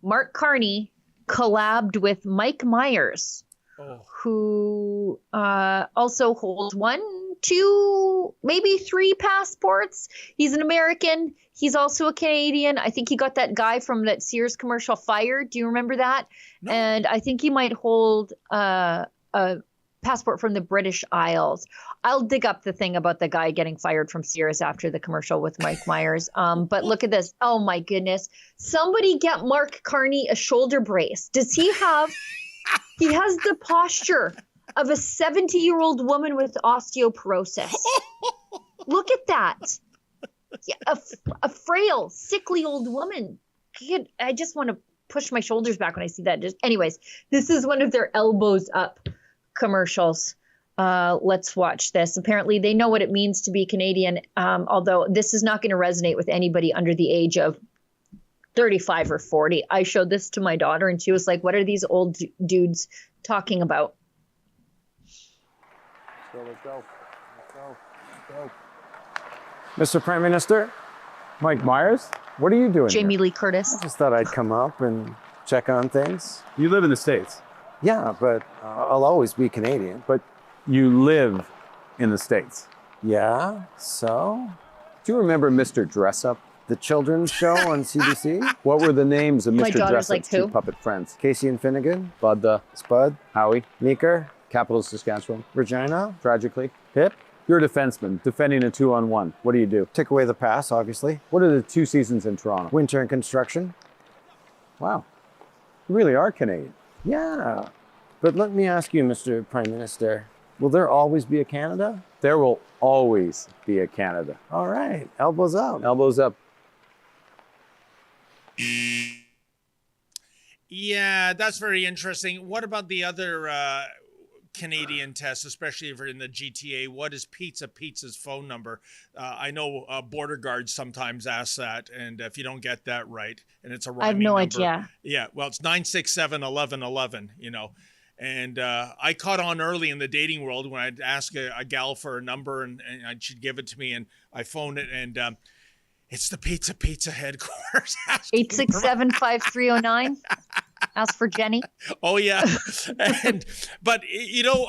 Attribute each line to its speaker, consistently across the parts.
Speaker 1: Mark Carney collabed with Mike Myers, who also holds 1, 2, maybe 3 passports. He's an American. He's also a Canadian. I think he got that guy from that Sears commercial fired. Do you remember that? No. And I think he might hold a passport from the British Isles. I'll dig up the thing about the guy getting fired from Sears after the commercial with Mike Myers. But look at this. Oh, my goodness. Somebody get Mark Carney a shoulder brace. Does he have – he has the posture of a 70-year-old woman with osteoporosis. Look at that. Yeah, a frail, sickly old woman. I just want to push my shoulders back when I see that. Anyways, this is one of their elbows up commercials. Let's watch this. Apparently they know what it means to be Canadian, although this is not going to resonate with anybody under the age of 35 or 40. I showed this to my daughter and she was like, what are these old dudes talking about?
Speaker 2: Let's go. Mr. Prime Minister, Mike Myers, what are you doing
Speaker 1: Jamie
Speaker 2: here?
Speaker 1: Lee Curtis.
Speaker 2: I just thought I'd come up and check on things.
Speaker 3: You live in the States.
Speaker 2: Yeah, but I'll always be Canadian.
Speaker 3: But you live in the States.
Speaker 2: Yeah, so?
Speaker 3: Do you remember Mr. Dress-Up,
Speaker 2: The children's show on CBC?
Speaker 3: What were the names of
Speaker 1: My
Speaker 3: Mr.
Speaker 1: daughter's
Speaker 3: Dress-Up's
Speaker 1: like,
Speaker 3: two
Speaker 1: who?
Speaker 3: puppet friends?
Speaker 2: Casey and Finnegan,
Speaker 3: Bud the
Speaker 2: Spud,
Speaker 3: Howie,
Speaker 2: Meeker,
Speaker 3: capital of Saskatchewan.
Speaker 2: Regina,
Speaker 3: Tragically.
Speaker 2: Pip.
Speaker 3: You're a defenseman defending a 2-on-1. What do you do?
Speaker 2: Take away the pass, obviously.
Speaker 3: What are the 2 seasons in Toronto?
Speaker 2: Winter and construction.
Speaker 3: Wow. You really are Canadian.
Speaker 2: Yeah. But let me ask you, Mr. Prime Minister, will there always be a Canada?
Speaker 3: There will always be a Canada.
Speaker 2: All right. Elbows up.
Speaker 3: Elbows up.
Speaker 4: Yeah, that's very interesting. What about the other Canadian tests, especially if you're in the GTA? What is Pizza's phone number? I know border guards sometimes ask that, and if you don't get that right, and it's a rhyming
Speaker 1: I have no
Speaker 4: number,
Speaker 1: idea.
Speaker 4: Yeah, well, it's 967-1111, you know. And I caught on early in the dating world when I'd ask a gal for a number, and she'd give it to me, and I phoned it, and it's the Pizza headquarters.
Speaker 1: 867-5309. Ask for Jenny.
Speaker 4: Oh, yeah. But, you know,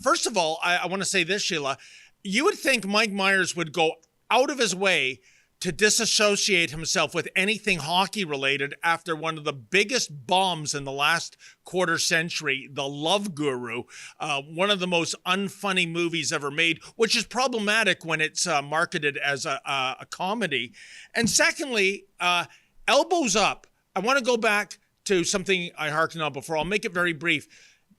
Speaker 4: first of all, I want to say this, Sheila. You would think Mike Myers would go out of his way to disassociate himself with anything hockey related after one of the biggest bombs in the last quarter century, The Love Guru, one of the most unfunny movies ever made, which is problematic when it's marketed as a comedy. And secondly, elbows up. I want to go back to something I harkened on before. I'll make it very brief.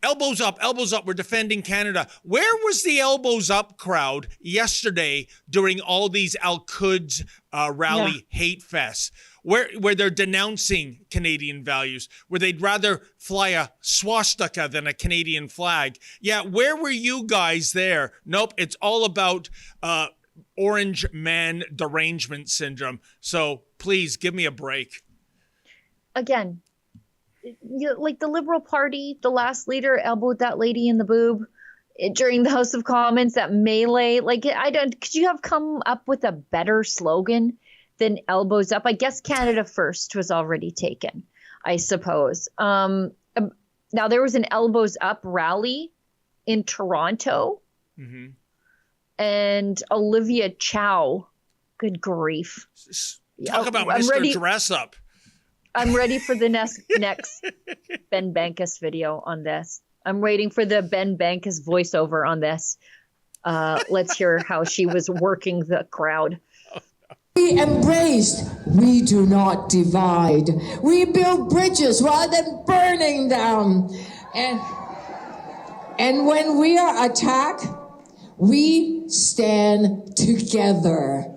Speaker 4: Elbows up, we're defending Canada. Where was the elbows up crowd yesterday during all these Al-Quds rally hate fests, where they're denouncing Canadian values, where they'd rather fly a swastika than a Canadian flag? Yeah, where were you guys there? Nope, it's all about orange man derangement syndrome. So please give me a break.
Speaker 1: Again, like the Liberal Party, the last leader elbowed that lady in the boob during the House of Commons, that melee. Like, could you have come up with a better slogan than elbows up? I guess Canada First was already taken, I suppose. Now, there was an elbows up rally in Toronto, and Olivia Chow, good grief.
Speaker 4: Talk about Mr. Dress Up.
Speaker 1: I'm ready for the next Ben Bankus video on this. I'm waiting for the Ben Bankus voiceover on this. Let's hear how she was working the crowd.
Speaker 5: We embraced. We do not divide. We build bridges rather than burning them. And when we are attacked, we stand together.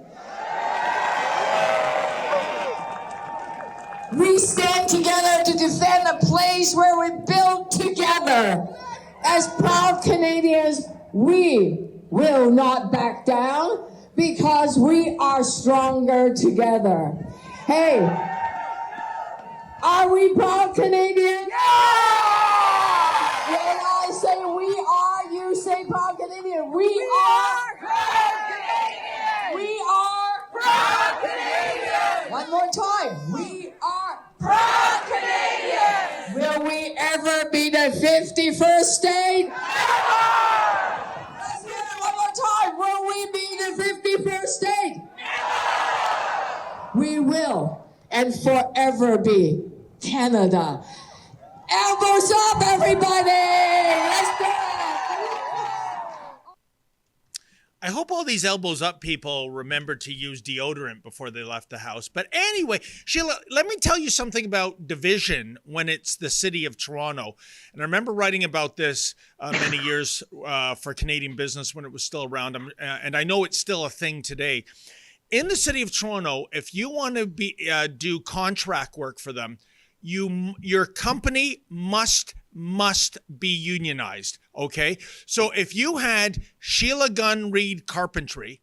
Speaker 5: We stand together to defend a place where we build together. As proud Canadians, we will not back down because we are stronger together. Hey, are we proud Canadians? Yeah! When I say we are, you say proud Canadian. We are proud Canadians. We are proud Canadians. One more time. We are proud Canadians. and forever be Canada. Elbows up, everybody! Let's go!
Speaker 4: I hope all these elbows up people remember to use deodorant before they left the house. But anyway, Sheila, let me tell you something about division when it's the city of Toronto. And I remember writing about this many years for Canadian Business when it was still around. And I know it's still a thing today. In the city of Toronto, if you want to do contract work for them, your company must be unionized, okay? So if you had Sheila, Gunn, Reid Carpentry,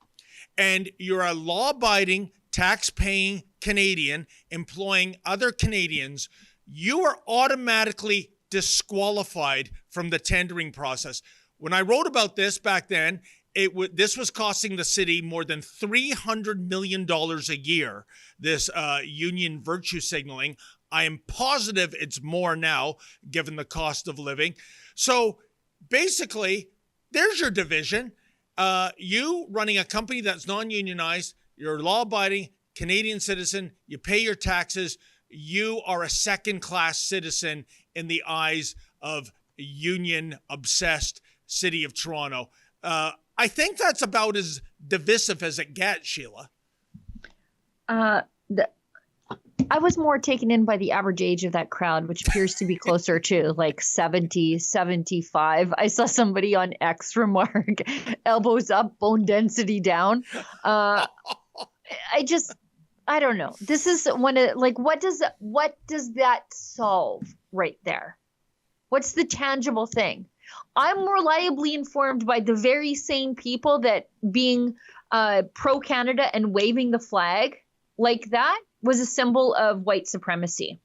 Speaker 4: and you're a law-abiding, tax-paying Canadian employing other Canadians, you are automatically disqualified from the tendering process. When I wrote about this back then, this was costing the city more than $300 million a year, this union virtue signaling. I am positive it's more now, given the cost of living. So basically, there's your division. You running a company that's non-unionized, you're a law-abiding Canadian citizen, you pay your taxes, you are a second-class citizen in the eyes of union-obsessed city of Toronto. I think that's about as divisive as it gets, Sheila.
Speaker 1: I was more taken in by the average age of that crowd, which appears to be closer to like 70, 75. I saw somebody on X remark, elbows up, bone density down. I don't know. This is one of what does that solve right there? What's the tangible thing? I'm reliably informed by the very same people that being pro-Canada and waving the flag like that was a symbol of white supremacy.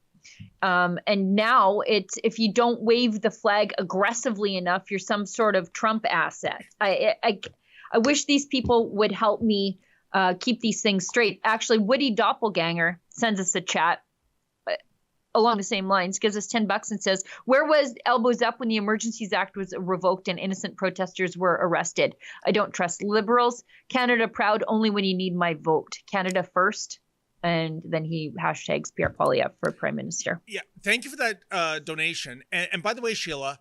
Speaker 1: And now if you don't wave the flag aggressively enough, you're some sort of Trump asset. I wish these people would help me keep these things straight. Actually, Woody Doppelganger sends us a chat along the same lines, gives us $10 and says, where was elbows up when the Emergencies Act was revoked and innocent protesters were arrested? I don't trust liberals. Canada proud only when you need my vote. Canada first. And then he hashtags Pierre Poilievre for prime minister. Yeah,
Speaker 4: thank you for that donation. And by the way, Sheila,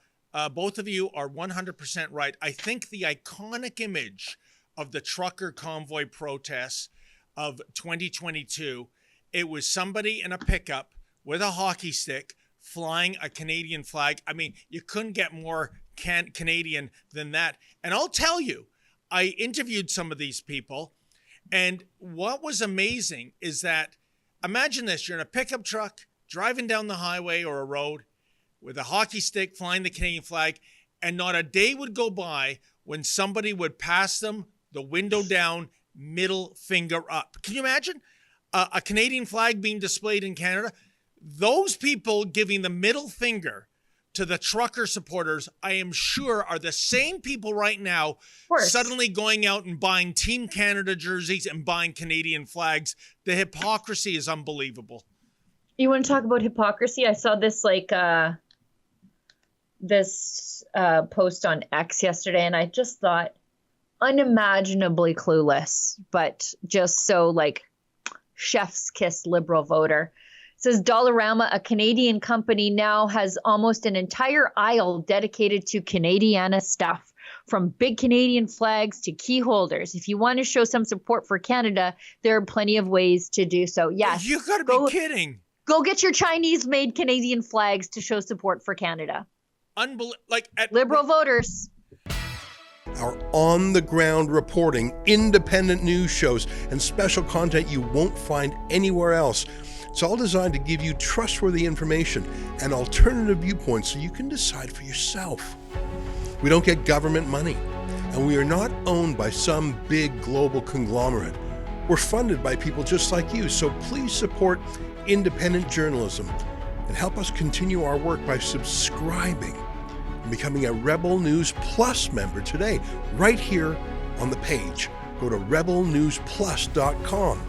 Speaker 4: both of you are 100% right. I think the iconic image of the trucker convoy protests of 2022, it was somebody in a pickup with a hockey stick flying a Canadian flag. I mean, you couldn't get more Canadian than that. And I'll tell you, I interviewed some of these people. And what was amazing is that, imagine this, you're in a pickup truck, driving down the highway or a road with a hockey stick flying the Canadian flag, and not a day would go by when somebody would pass them, the window down, middle finger up. Can you imagine a Canadian flag being displayed in Canada? Those people giving the middle finger to the trucker supporters, I am sure, are the same people right now suddenly going out and buying Team Canada jerseys and buying Canadian flags. The hypocrisy is unbelievable.
Speaker 1: You want to talk about hypocrisy? I saw this post on X yesterday, and I just thought unimaginably clueless, but just so chef's kiss liberal voter. It says Dollarama, a Canadian company, now has almost an entire aisle dedicated to Canadiana stuff, from big Canadian flags to key holders. If you want to show some support for Canada, there are plenty of ways to do so. Yes.
Speaker 4: You got to be kidding.
Speaker 1: Go get your Chinese-made Canadian flags to show support for Canada. Liberal voters.
Speaker 6: Our on-the-ground reporting, independent news shows, and special content you won't find anywhere else. It's all designed to give you trustworthy information and alternative viewpoints so you can decide for yourself. We don't get government money, and we are not owned by some big global conglomerate. We're funded by people just like you, so please support independent journalism and help us continue our work by subscribing and becoming a Rebel News Plus member today, right here on the page. Go to rebelnewsplus.com.